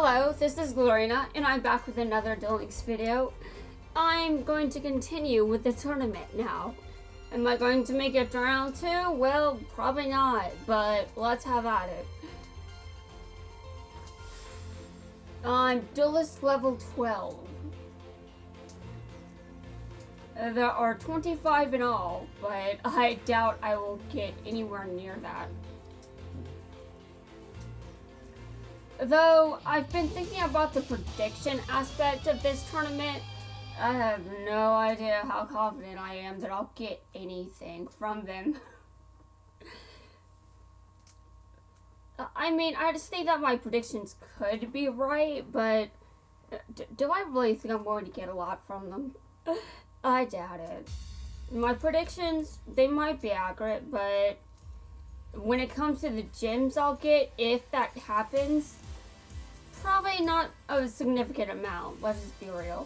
Hello, this is Lorena, and I'm back with another Duel Links video. I'm going to continue with the tournament now. Am I going to make it to round 2? Well, probably not, but let's have at it. I'm Duelist level 12. There are 25 in all, but I doubt I will get anywhere near that. Though I've been thinking about the prediction aspect of this tournament, I have no idea how confident I am that I'll get anything from them. I mean, I just think that my predictions could be right, but do I really think I'm going to get a lot from them? I doubt it. My predictions, they might be accurate, but when it comes to the gems I'll get, if that happens, probably not a significant amount. Let's just be real.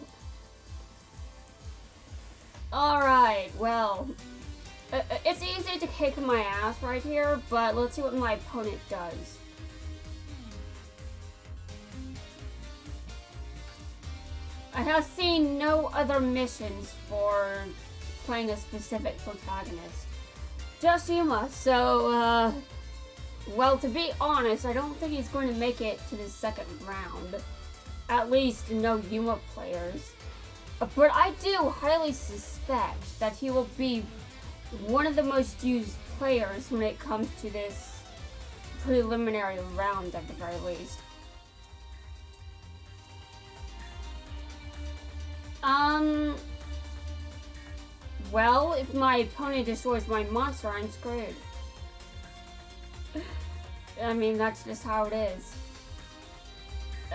Alright, well, it's easy to kick my ass right here, but let's see what my opponent does. I have seen no other missions for playing a specific protagonist. Just Yuma, so, well, to be honest, I don't think he's going to make it to the second round. At least no Yuma players. But I do highly suspect that he will be one of the most used players when it comes to this preliminary round at the very least. Well, if my opponent destroys my monster, I'm screwed. I mean, that's just how it is.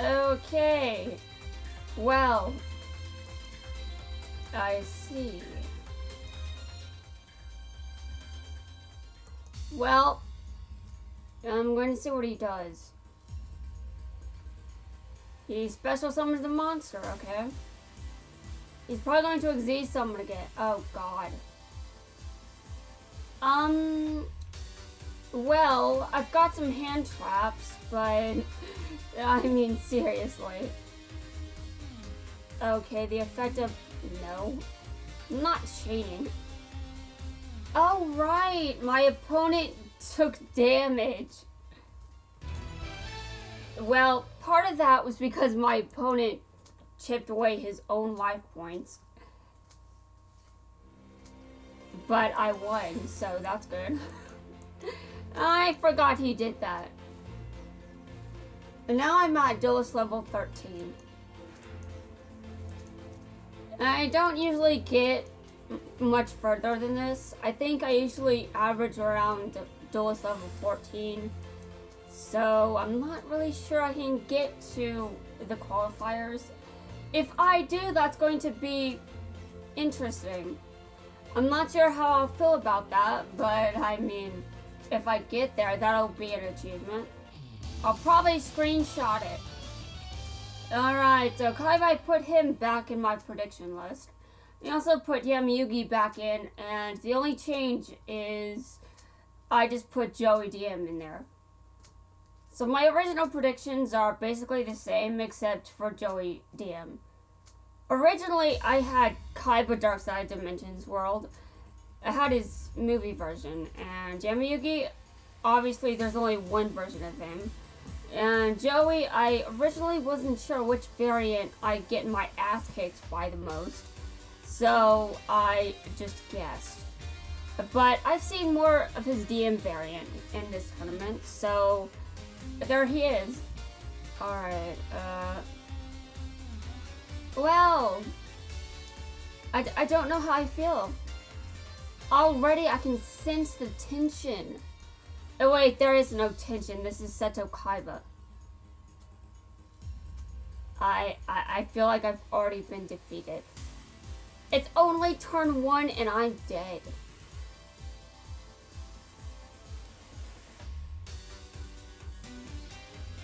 Okay. Well, I see. Well, I'm going to see what he does. He special summons the monster, okay? He's probably going to Xyz summon again. Oh, God. Well, I've got some hand traps, but I mean, seriously. Okay, the effect of no, I'm not cheating. Oh, right, my opponent took damage. Well, part of that was because my opponent chipped away his own life points. But I won, so that's good. I forgot he did that. And now I'm at Duelist level 13. I don't usually get much further than this. I think I usually average around Duelist level 14. So I'm not really sure I can get to the qualifiers. If I do, that's going to be interesting. I'm not sure how I'll feel about that, but I mean, if I get there, that'll be an achievement. I'll probably screenshot it. Alright, so Kaiba, put him back in my prediction list. I also put Yamayugi back in, and the only change is I just put Joey DM in there. So my original predictions are basically the same, except for Joey DM. Originally, I had Kaiba Dark Side Dimensions World. I had his movie version, and Yamayugi, obviously there's only one version of him. And Joey, I originally wasn't sure which variant I'd get my ass kicked by the most, so I just guessed. But I've seen more of his DM variant in this tournament, so there he is. Alright, well, I don't know how I feel. Already I can sense the tension. Oh wait, there is no tension. This is Seto Kaiba. I feel like I've already been defeated. It's only turn 1 and I'm dead.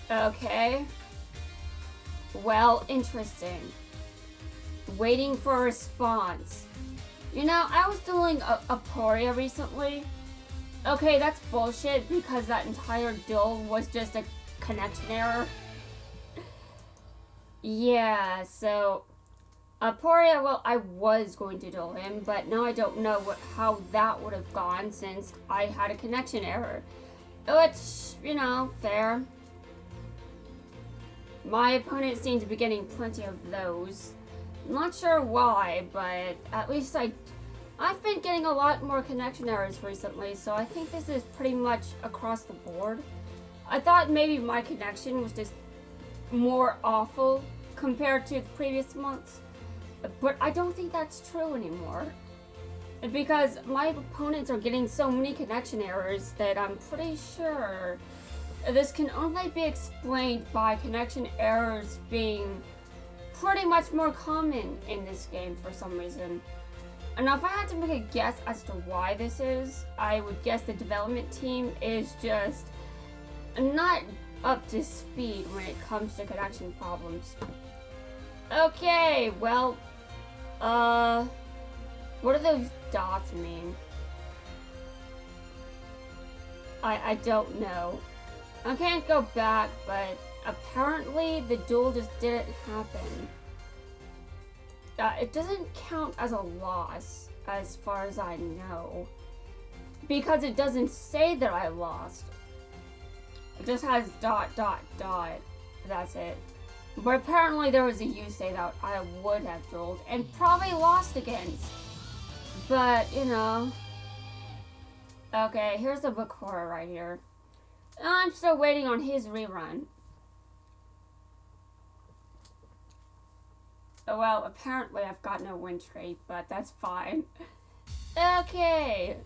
Okay. Well, interesting. Waiting for a response. You know, I was doing Aporia recently. Okay, that's bullshit because that entire duel was just a connection error. Yeah, so Poria, well, I was going to duel him, but now I don't know how that would have gone since I had a connection error. Which, fair. My opponent seems to be getting plenty of those. I'm not sure why, but at least I've been getting a lot more connection errors recently, so I think this is pretty much across the board. I thought maybe my connection was just more awful compared to the previous months, but I don't think that's true anymore. Because my opponents are getting so many connection errors that I'm pretty sure this can only be explained by connection errors being pretty much more common in this game for some reason. And if I had to make a guess as to why this is, I would guess the development team is just not up to speed when it comes to connection problems. Okay, well, what do those dots mean? I don't know. I can't go back, but apparently the duel just didn't happen. It doesn't count as a loss, as far as I know, because it doesn't say that I lost. It just has ... That's it. But apparently there was a say that I would have dueled and probably lost against. But, Okay, here's the Bakura right here. I'm still waiting on his rerun. Well, apparently I've got no win streak, but that's fine. Okay.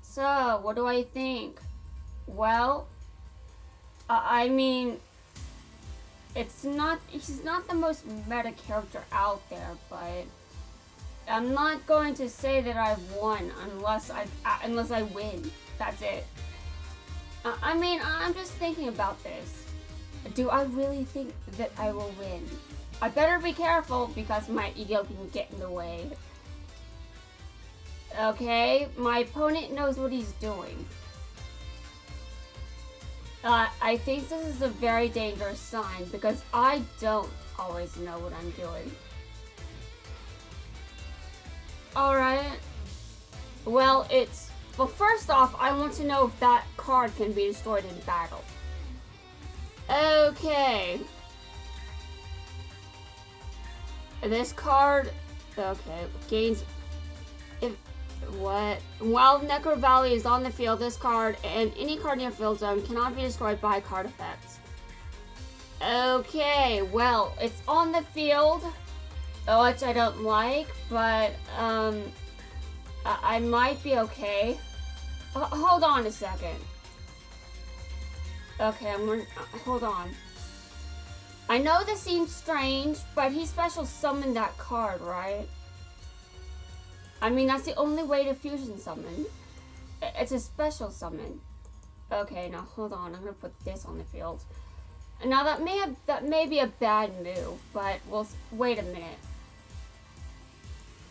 So, what do I think? Well, I mean, he's not the most meta character out there, but I'm not going to say that I've won unless I win. That's it. I mean, I'm just thinking about this. Do I really think that I will win? I better be careful because my ego can get in the way. Okay, my opponent knows what he's doing. I think this is a very dangerous sign because I don't always know what I'm doing. Alright. Well, first off, I want to know if that card can be destroyed in battle. Okay. This card, gains... What? While Necro Valley is on the field, this card and any card near field zone cannot be destroyed by card effects. Okay, well, it's on the field, which I don't like, but I might be okay. Hold on a second. Okay, hold on. I know this seems strange, but he special summoned that card, right? I mean, that's the only way to fusion summon. It's a special summon. Okay, now hold on. I'm gonna put this on the field. Now that may be a bad move, but wait a minute.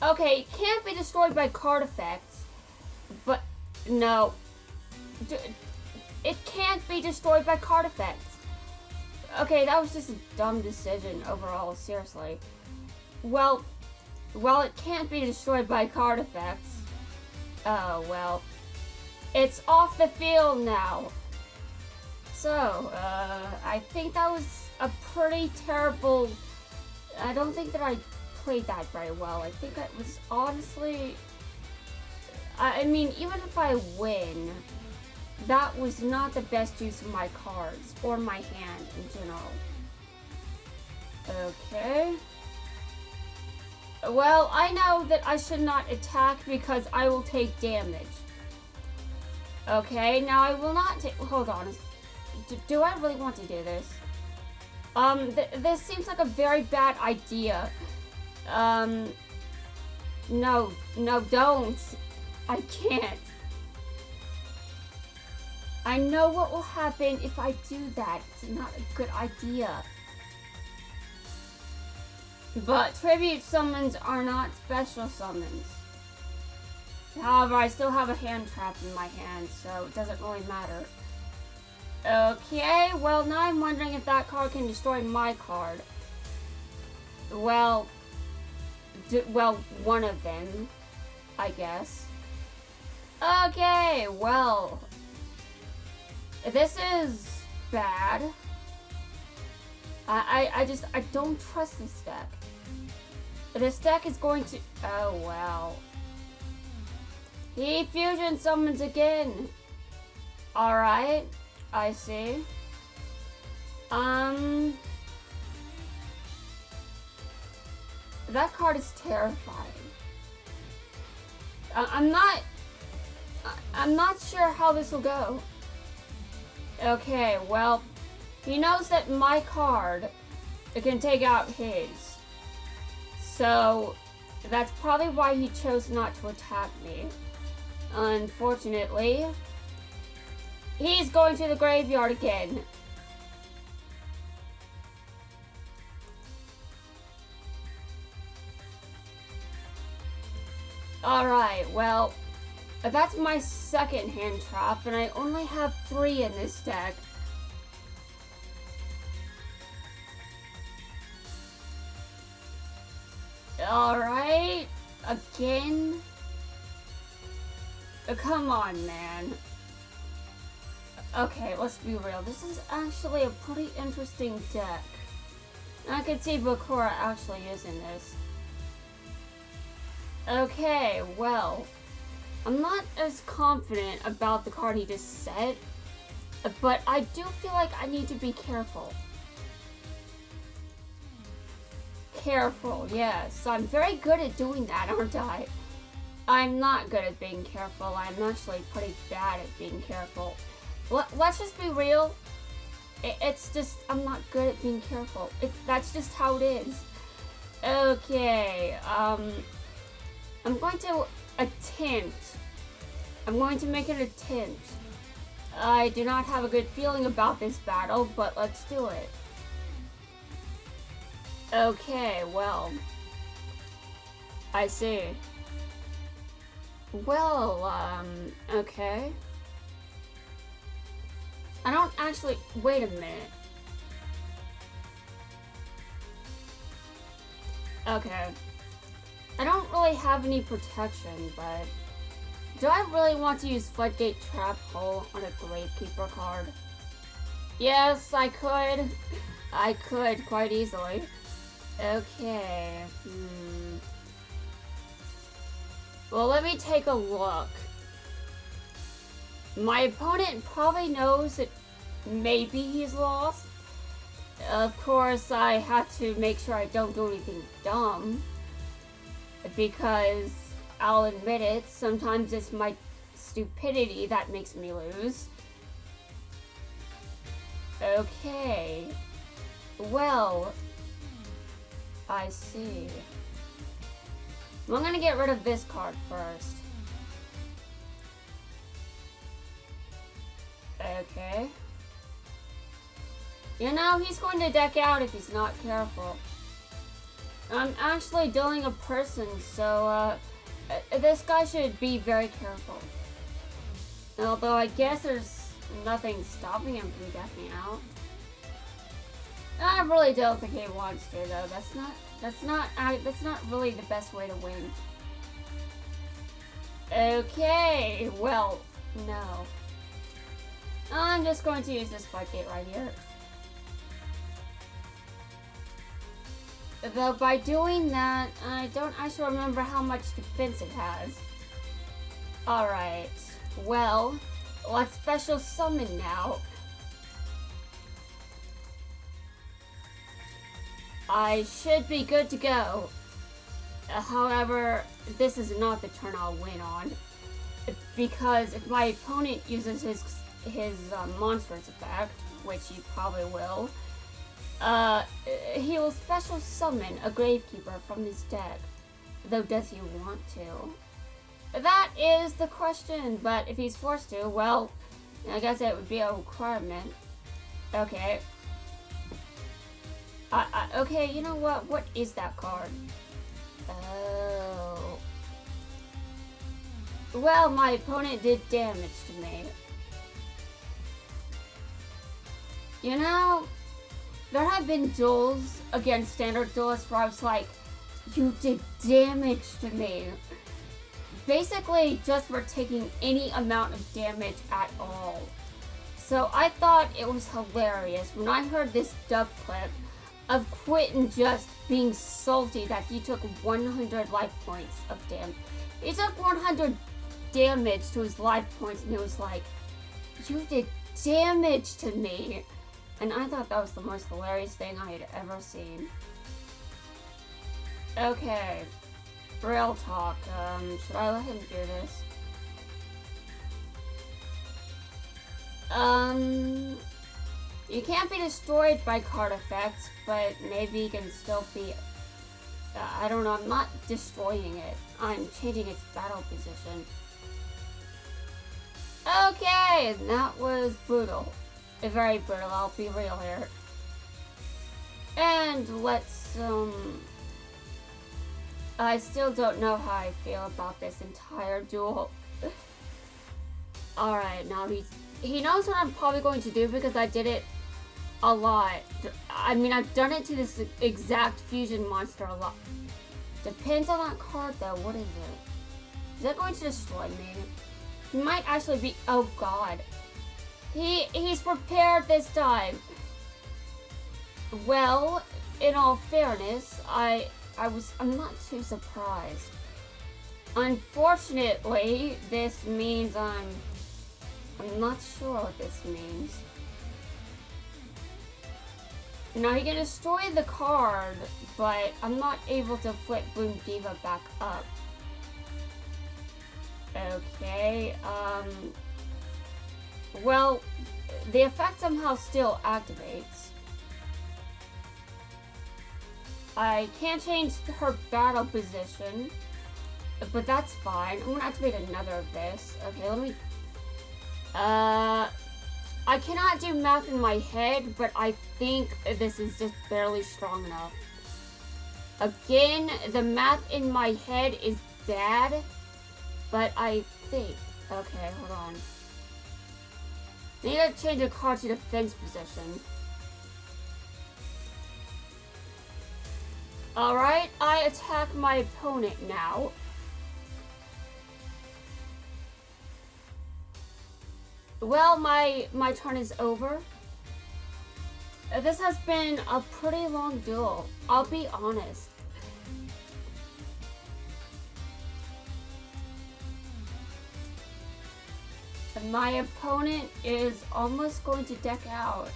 Okay, it can't be destroyed by card effects, but no, it can't be destroyed by card effects. Okay, that was just a dumb decision overall. Seriously. Well, it can't be destroyed by card effects. Oh, well. It's off the field now. So, I think that was a pretty terrible... I don't think that I played that very well. I think it was honestly... I mean, even if I win, that was not the best use of my cards, or my hand in general. Okay... Well, I know that I should not attack because I will take damage. Okay, now I will not take... Hold on. Do I really want to do this? This seems like a very bad idea. No, don't. I can't. I know what will happen if I do that. It's not a good idea. But tribute summons are not special summons. However, I still have a hand trap in my hand, so it doesn't really matter. Okay, well now I'm wondering if that card can destroy my card. well, well, one of them, I guess. Okay, well, this is bad. I don't trust this deck. This deck is going to, oh wow. He fusion summons again. Alright, I see. That card is terrifying. I'm not sure how this will go. Okay, well, he knows that my card can take out his. So, that's probably why he chose not to attack me. Unfortunately, he's going to the graveyard again. Alright, well, that's my second hand trap, and I only have 3 in this deck. Alright, again? Come on, man. Okay, let's be real. This is actually a pretty interesting deck. I can see Bakura actually using this. Okay, well, I'm not as confident about the card he just said, but I do feel like I need to be careful. Careful, yes. I'm very good at doing that, aren't I? I'm not good at being careful. I'm actually pretty bad at being careful. Let's just be real. It's just, I'm not good at being careful. That's just how it is. Okay, I'm going to attempt. I'm going to make an attempt. I do not have a good feeling about this battle, but let's do it. Okay, well, I see. Well, okay. I don't actually, wait a minute. Okay. I don't really have any protection, but do I really want to use Floodgate Trap Hole on a Gravekeeper card? Yes, I could. I could quite easily. Okay. Well, let me take a look. My opponent probably knows that maybe he's lost. Of course, I have to make sure I don't do anything dumb. Because, I'll admit it, sometimes it's my stupidity that makes me lose. Okay. Well, I see. I'm gonna get rid of this card first. Okay. You know, he's going to deck out if he's not careful. I'm actually dealing a person, so, this guy should be very careful. Although I guess there's nothing stopping him from decking out. I really don't think he wants to, though. That's not really the best way to win. Okay, well, no. I'm just going to use this Floodgate right here. Though by doing that, I don't actually remember how much defense it has. Alright, well, let's special summon now. I should be good to go. However, this is not the turn I'll win on. Because if my opponent uses his monstrous effect, which he probably will, he will special summon a Gravekeeper from his deck. Though, does he want to? That is the question, but if he's forced to, well, I guess it would be a requirement. Okay. Okay, you know what? What is that card? Oh. Well, my opponent did damage to me. You know, there have been duels against standard duelists where I was like, you did damage to me. Basically, just for taking any amount of damage at all. So I thought it was hilarious when I heard this dub clip of Quentin just being salty that he took 100 life points of damage. He took 100 damage to his life points and he was like, you did damage to me. And I thought that was the most hilarious thing I had ever seen. Okay, real talk. Should I let him do this? You can't be destroyed by card effects, but maybe you can still be... I don't know, I'm not destroying it. I'm changing its battle position. Okay, that was brutal. Very brutal, I'll be real here. And let's, I still don't know how I feel about this entire duel. Alright, now he knows what I'm probably going to do because I did it a lot. I mean, I've done it to this exact fusion monster a lot. Depends on that card though, what is it? Is that going to destroy me? He might actually be, oh god. He's prepared this time. Well, in all fairness, I'm not too surprised. Unfortunately, this means I'm not sure what this means. Now he can destroy the card, but I'm not able to flip Boom Diva back up. Okay, well, the effect somehow still activates. I can't change her battle position, but that's fine. I'm gonna activate another of this. Okay, let me... I cannot do math in my head, but I think this is just barely strong enough. Again, the math in my head is bad, but I think... Okay, hold on. I need to change the card to defense position. Alright, I attack my opponent now. Well, my turn is over. This has been a pretty long duel, I'll be honest. My opponent is almost going to deck out.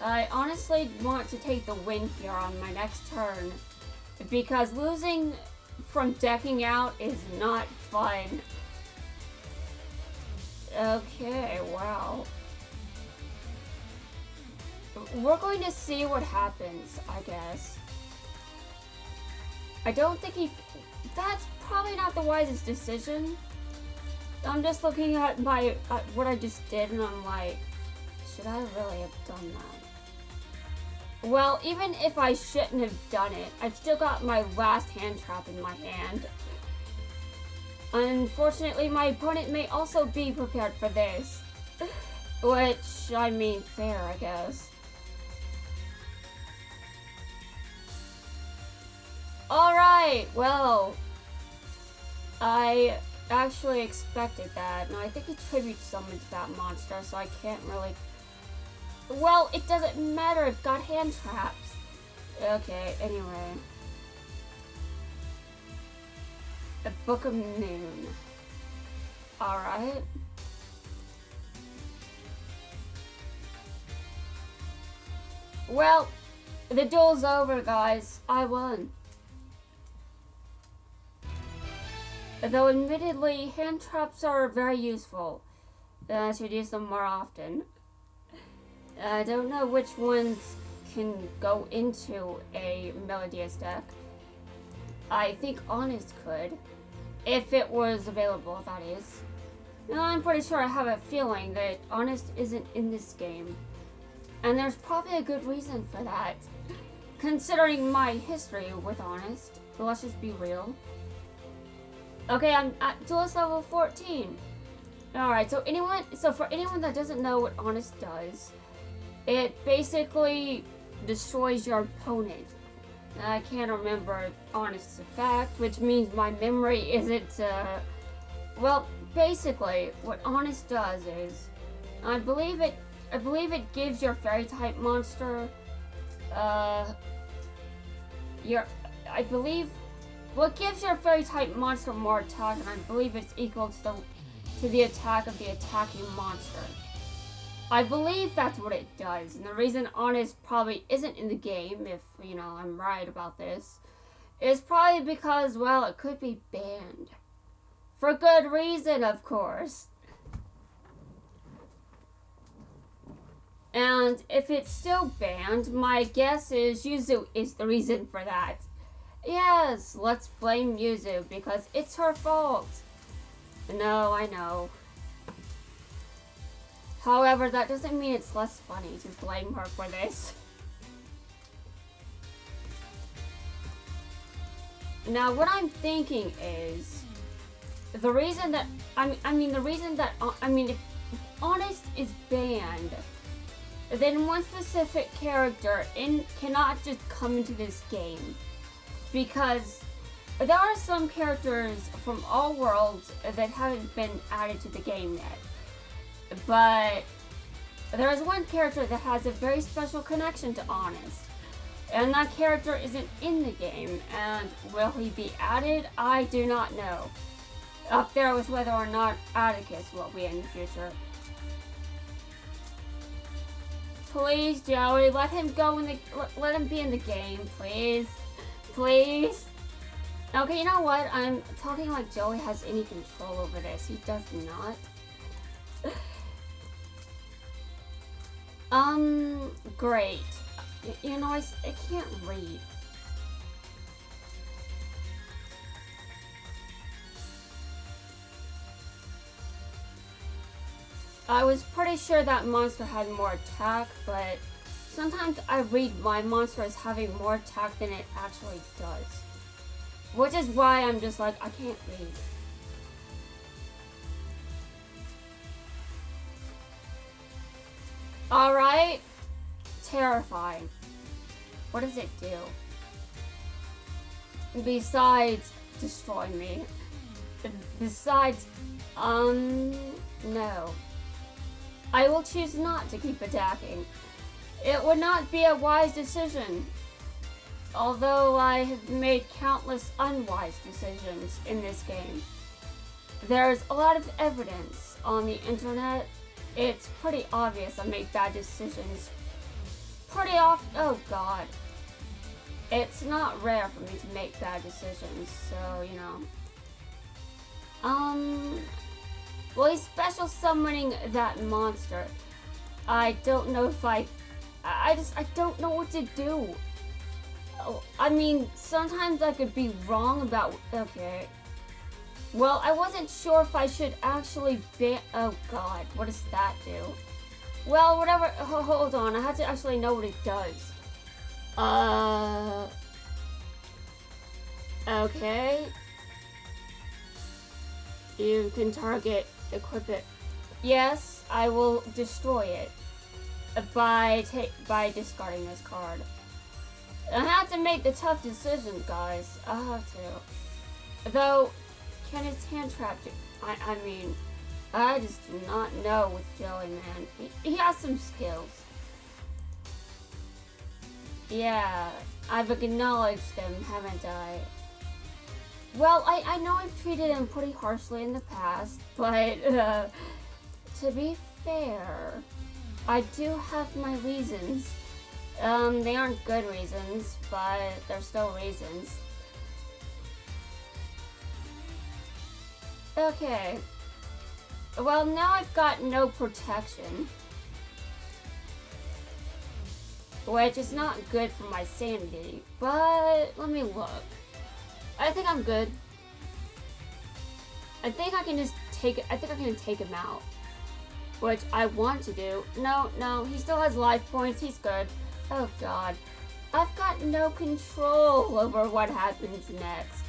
I honestly want to take the win here on my next turn, because losing from decking out is not fun. Okay, wow. We're going to see what happens, I guess. I don't think that's probably not the wisest decision. I'm just looking at what I just did and I'm like, should I really have done that? Well, even if I shouldn't have done it, I've still got my last hand trap in my hand. Unfortunately, my opponent may also be prepared for this. Which, I mean, fair, I guess. Alright, well, I actually expected that. No, I think he tribute summoned that monster, so I can't really... Well, it doesn't matter, I've got hand traps. Okay, anyway. The Book of Noon. Alright. Well, the duel's over, guys. I won. Though admittedly, hand traps are very useful. I should use them more often. I don't know which ones can go into a Melodious deck. I think Honest could. If it was available, that is. Now, I'm pretty sure I have a feeling that Honest isn't in this game. And there's probably a good reason for that. Considering my history with Honest. But let's just be real. Okay, I'm at duelist level 14. Alright, so for anyone that doesn't know what Honest does, it basically destroys your opponent. I can't remember Honest's effect, which means my memory isn't, well, basically, what Honest does is, I believe it gives your fairy type monster, it gives your fairy type monster more attack, and I believe it's equal to the attack of the attacking monster. I believe that's what it does, and the reason Honest probably isn't in the game, if, I'm right about this, is probably because, well, it could be banned. For good reason, of course. And if it's still banned, my guess is Yuzu is the reason for that. Yes, let's blame Yuzu, because it's her fault. No, I know. However, that doesn't mean it's less funny to blame her for this. Now, what I'm thinking is, the reason that, if Honest is banned, then one specific character cannot just come into this game. Because there are some characters from all worlds that haven't been added to the game yet. But there is one character that has a very special connection to Honest. And that character isn't in the game. And will he be added? I do not know. Up there with whether or not Atticus will be in the future. Please, Joey, let him let him be in the game, please. Please. Okay, you know what? I'm talking like Joey has any control over this. He does not. Great. I can't read. I was pretty sure that monster had more attack, but sometimes I read my monster as having more attack than it actually does. Which is why I'm just like, I can't read. Alright. Terrifying. What does it do? Besides destroy me. Besides, no. I will choose not to keep attacking. It would not be a wise decision. Although I have made countless unwise decisions in this game. There's a lot of evidence on the internet. It's pretty obvious I make bad decisions pretty often. Oh god. It's not rare for me to make bad decisions, so, well, he's special summoning that monster. I don't know if I don't know what to do. I mean, sometimes I could be wrong about, okay. Well, I wasn't sure if I should actually ban, oh god, what does that do? Well, whatever, hold on, I have to actually know what it does. Okay. You can target, equip it. Yes, I will destroy it by discarding this card. I have to make the tough decisions, guys. I have to. Though, can his hand trap do? I mean, I just do not know with Joey, man. He has some skills. Yeah, I've acknowledged them, haven't I? Well, I know I've treated him pretty harshly in the past, but to be fair, I do have my reasons. They aren't good reasons, but they're still reasons. Okay. Well, now I've got no protection. Which is not good for my sanity, but let me look. I think I'm good. I think I can just take him out. Which I want to do. No, he still has life points, he's good. Oh god. I've got no control over what happens next.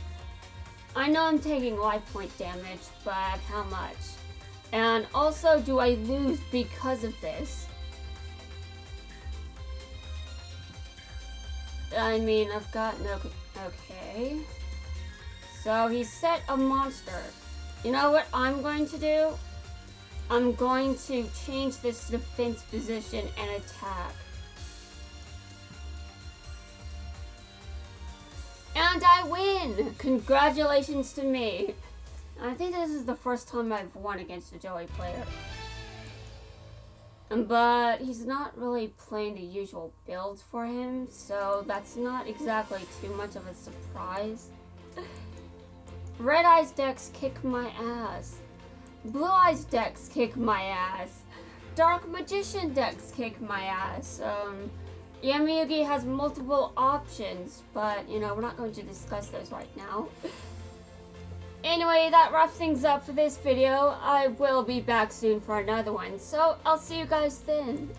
I know I'm taking life point damage, but how much? And also, do I lose because of this? I mean, I've got no... Okay. So he set a monster. You know what I'm going to do? I'm going to change this defense position and attack. And I win! Congratulations to me. I think this is the first time I've won against a Joey player. But he's not really playing the usual builds for him, so that's not exactly too much of a surprise. Red Eyes decks kick my ass. Blue Eyes decks kick my ass. Dark Magician decks kick my ass. Yami-Yugi has multiple options, but, you know, we're not going to discuss those right now. Anyway, that wraps things up for this video. I will be back soon for another one, so I'll see you guys then.